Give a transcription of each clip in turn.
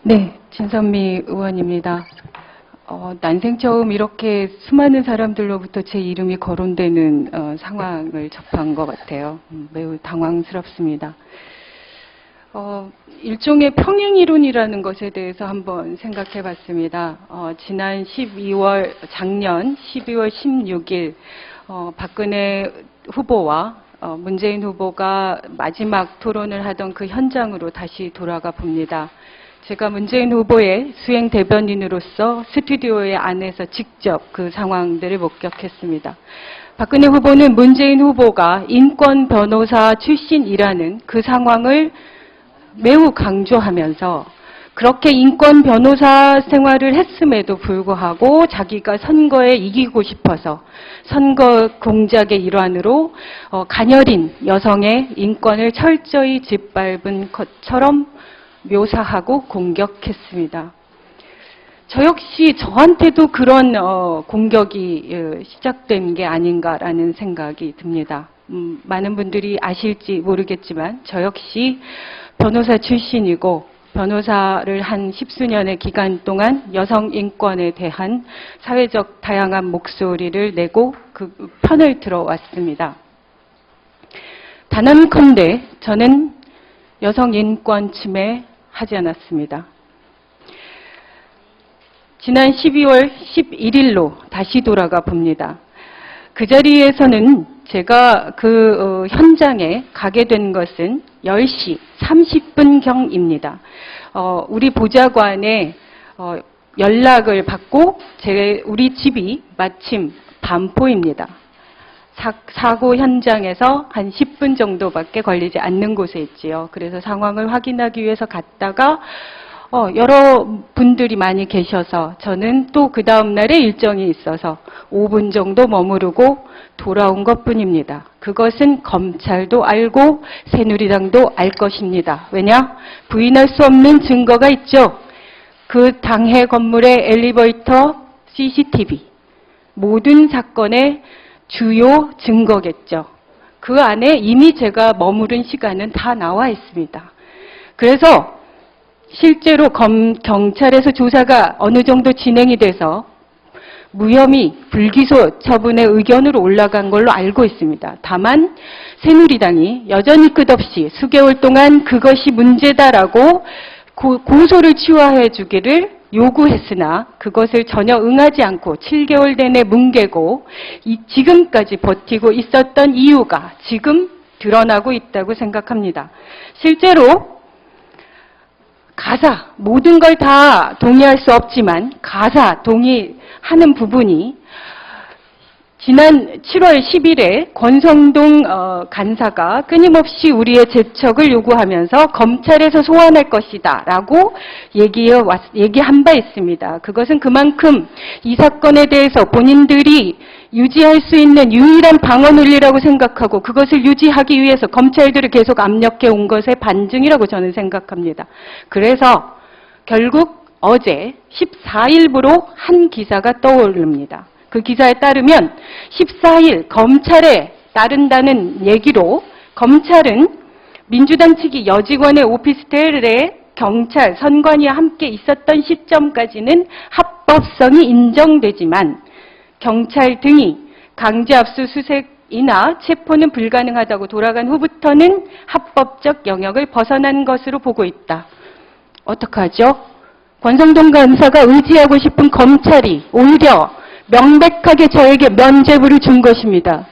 네, 진선미 의원입니다. 난생 처음 이렇게 수많은 사람들로부터 제 이름이 거론되는 상황을 접한 것 같아요. 매우 당황스럽습니다. 일종의 평행이론이라는 것에 대해서 한번 생각해 봤습니다. 작년 12월 16일 박근혜 후보와 문재인 후보가 마지막 토론을 하던 그 현장으로 다시 돌아가 봅니다. 제가 문재인 후보의 수행 대변인으로서 스튜디오의 안에서 직접 그 상황들을 목격했습니다. 박근혜 후보는 문재인 후보가 인권 변호사 출신이라는 그 상황을 매우 강조하면서 그렇게 인권 변호사 생활을 했음에도 불구하고 자기가 선거에 이기고 싶어서 선거 공작의 일환으로 가녀린 여성의 인권을 철저히 짓밟은 것처럼 묘사하고 공격했습니다. 저 역시 저한테도 그런 공격이 시작된 게 아닌가라는 생각이 듭니다. 많은 분들이 아실지 모르겠지만 저 역시 변호사 출신이고 변호사를 한 십수년의 기간 동안 여성 인권에 대한 사회적 다양한 목소리를 내고 그 편을 들어왔습니다. 단언컨대 저는 여성 인권 침해하지 않았습니다. 지난 12월 11일로 다시 돌아가 봅니다. 그 자리에서는 제가 그 현장에 가게 된 것은 10시 30분경입니다. 우리 보좌관의 연락을 받고 우리 집이 마침 반포입니다. 사고 현장에서 한 10분 정도밖에 걸리지 않는 곳에 있지요. 그래서 상황을 확인하기 위해서 갔다가 여러 분들이 많이 계셔서 저는 또 그 다음 날에 일정이 있어서 5분 정도 머무르고 돌아온 것뿐입니다. 그것은 검찰도 알고 새누리당도 알 것입니다. 왜냐? 부인할 수 없는 증거가 있죠. 그 당해 건물의 엘리베이터 CCTV 모든 사건의 주요 증거겠죠. 그 안에 이미 제가 머무른 시간은 다 나와 있습니다. 그래서 실제로 경찰에서 조사가 어느 정도 진행이 돼서 무혐의 불기소 처분의 의견으로 올라간 걸로 알고 있습니다. 다만 새누리당이 여전히 끝없이 수개월 동안 그것이 문제다라고 고소를 취하해 주기를 요구했으나 그것을 전혀 응하지 않고 7개월 내내 뭉개고 지금까지 버티고 있었던 이유가 지금 드러나고 있다고 생각합니다. 실제로 가사, 모든 걸 다 동의할 수 없지만 가사 동의하는 부분이 지난 7월 10일에 권성동 간사가 끊임없이 우리의 재척을 요구하면서 검찰에서 소환할 것이다 라고 얘기한 바 있습니다. 그것은 그만큼 이 사건에 대해서 본인들이 유지할 수 있는 유일한 방어 논리라고 생각하고 그것을 유지하기 위해서 검찰들을 계속 압력해 온 것의 반증이라고 저는 생각합니다. 그래서 결국 어제 14일부로 한 기사가 떠오릅니다. 그 기사에 따르면 14일 검찰에 따른다는 얘기로 검찰은 민주당 측이 여직원의 오피스텔에 경찰, 선관위와 함께 있었던 시점까지는 합법성이 인정되지만 경찰 등이 강제 압수수색이나 체포는 불가능하다고 돌아간 후부터는 합법적 영역을 벗어난 것으로 보고 있다. 어떡하죠? 권성동 간사가 의지하고 싶은 검찰이 오히려 명백하게 저에게 면죄부를 준 것입니다.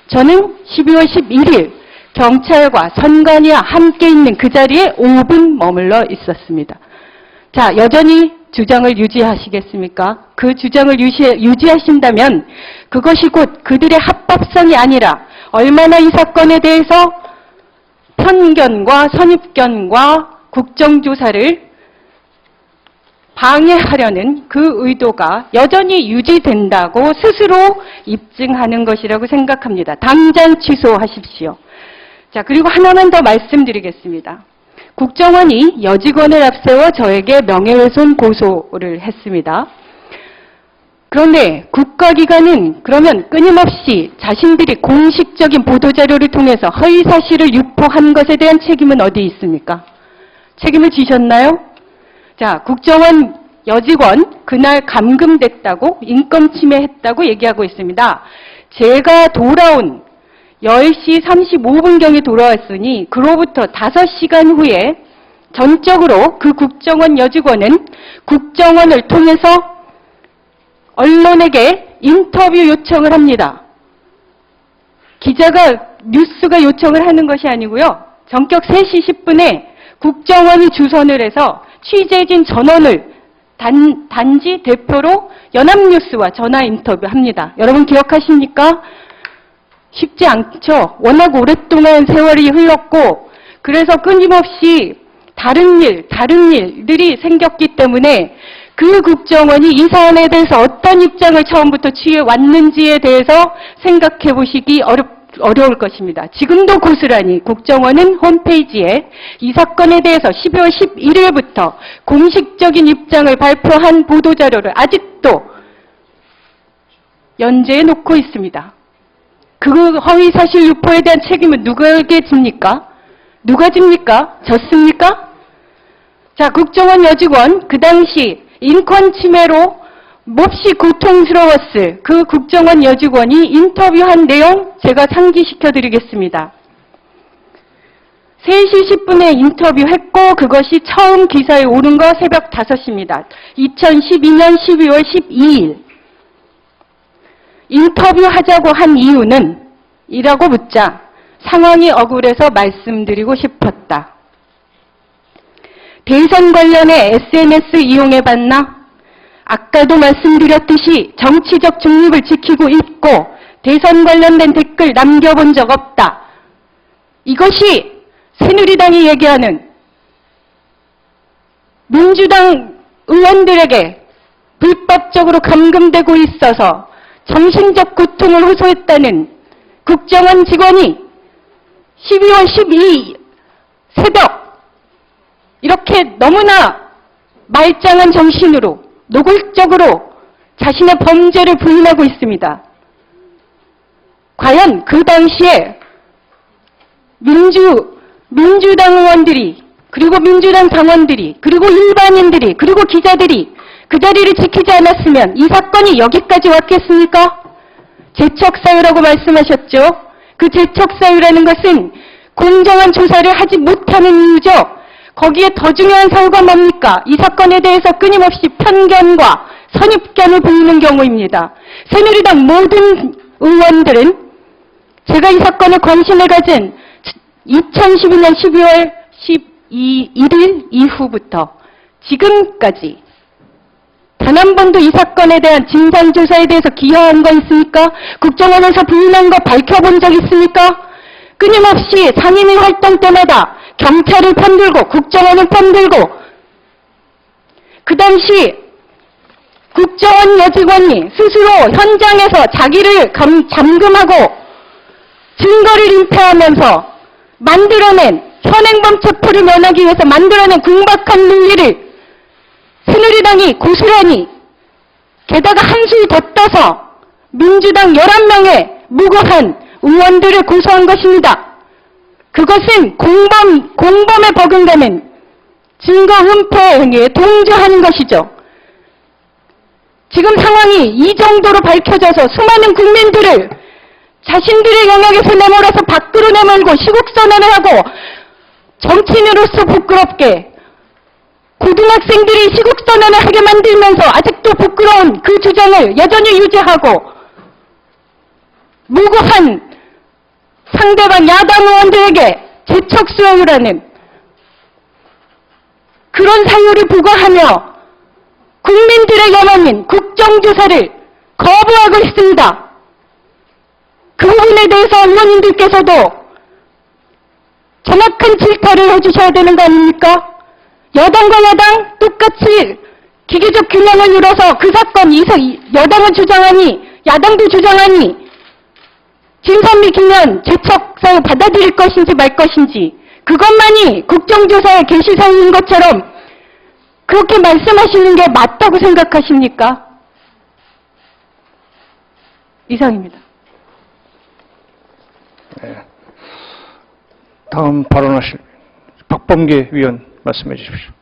저는 12월 11일 경찰과 선관위와 함께 있는 그 자리에 5분 머물러 있었습니다. 자, 여전히 주장을 유지하시겠습니까? 그 주장을 유지하신다면 그것이 곧 그들의 합법성이 아니라 얼마나 이 사건에 대해서 편견과 선입견과 국정조사를 방해하려는 그 의도가 여전히 유지된다고 스스로 입증하는 것이라고 생각합니다. 당장 취소하십시오. 자, 그리고 하나만 더 말씀드리겠습니다. 국정원이 여직원을 앞세워 저에게 명예훼손 고소를 했습니다. 그런데 국가기관은 그러면 끊임없이 자신들이 공식적인 보도자료를 통해서 허위사실을 유포한 것에 대한 책임은 어디 있습니까? 책임을 지셨나요? 자, 국정원 여직원 그날 감금됐다고 인권 침해했다고 얘기하고 있습니다. 제가 돌아온 10시 35분경에 돌아왔으니 그로부터 5시간 후에 전적으로 그 국정원 여직원은 국정원을 통해서 언론에게 인터뷰 요청을 합니다. 기자가 뉴스가 요청을 하는 것이 아니고요. 전격 3시 10분에 국정원이 주선을 해서 취재진 전원을 단지 대표로 연합뉴스와 전화 인터뷰합니다. 여러분 기억하십니까? 쉽지 않죠. 워낙 오랫동안 세월이 흘렀고 그래서 끊임없이 다른 일들이 생겼기 때문에 그 국정원이 이 사안에 대해서 어떤 입장을 처음부터 취해왔는지에 대해서 생각해 보시기 어려울 것입니다. 지금도 고스란히 국정원은 홈페이지에 이 사건에 대해서 12월 11일부터 공식적인 입장을 발표한 보도자료를 아직도 연재해 놓고 있습니다. 그 허위사실 유포에 대한 책임은 누구에게 집니까? 누가 집니까? 졌습니까? 자, 국정원 여직원 그 당시 인권 침해로 몹시 고통스러웠을 그 국정원 여직원이 인터뷰한 내용 제가 상기시켜 드리겠습니다. 3시 10분에 인터뷰했고 그것이 처음 기사에 오른 거 새벽 5시입니다. 2012년 12월 12일. 인터뷰하자고 한 이유는 이라고 묻자 상황이 억울해서 말씀드리고 싶었다. 대선 관련해 SNS 이용해봤나? 아까도 말씀드렸듯이 정치적 중립을 지키고 있고 대선 관련된 댓글 남겨본 적 없다. 이것이 새누리당이 얘기하는 민주당 의원들에게 불법적으로 감금되고 있어서 정신적 고통을 호소했다는 국정원 직원이 12월 12일 새벽 이렇게 너무나 말짱한 정신으로 노골적으로 자신의 범죄를 부인하고 있습니다. 과연 그 당시에 민주당 의원들이 그리고 민주당 당원들이 그리고 일반인들이 그리고 기자들이 그 자리를 지키지 않았으면 이 사건이 여기까지 왔겠습니까? 재척사유라고 말씀하셨죠. 그 재척사유라는 것은 공정한 조사를 하지 못하는 이유죠. 거기에 더 중요한 사유가 뭡니까? 이 사건에 대해서 끊임없이 편견과 선입견을 보이는 경우입니다. 새누리당 모든 의원들은 제가 이 사건에 관심을 가진 2012년 12월 12일 이후부터 지금까지 단 한 번도 이 사건에 대한 진상조사에 대해서 기여한 거 있습니까? 국정원에서 부인한 거 밝혀본 적 있습니까? 끊임없이 상임위 활동 때마다 경찰을 편들고 국정원을 편들고 그 당시 국정원 여직원이 스스로 현장에서 자기를 잠금하고 증거를 인폐하면서 만들어낸 현행범 체포를 면하기 위해서 만들어낸 궁박한 논리를 새누리당이 고스란히 게다가 한술 더 떠서 민주당 11명의 무고한 의원들을 고소한 것입니다. 그것은 공범에 버금가는 증거 은폐 행위에 동조하는 것이죠. 지금 상황이 이 정도로 밝혀져서 수많은 국민들을 자신들의 영역에서 내몰아서 밖으로 내몰고 시국선언을 하고 정치인으로서 부끄럽게 고등학생들이 시국선언을 하게 만들면서 아직도 부끄러운 그 주장을 여전히 유지하고 무고한 상대방 야당 의원들에게 재척수요라는 그런 사유를 부과하며 국민들의 염원인 국정조사를 거부하고 있습니다. 그 부분에 대해서 의원님들께서도 정확한 질타를 해주셔야 되는 거 아닙니까? 여당과 야당 똑같이 기계적 균형을 이뤄서 그 사건 여당은 주장하니 야당도 주장하니 진선미 김현 재척사유 받아들일 것인지 말 것인지 그것만이 국정조사의 개시사유인 것처럼 그렇게 말씀하시는 게 맞다고 생각하십니까? 이상입니다. 네. 다음 발언하실 박범계 위원 말씀해 주십시오.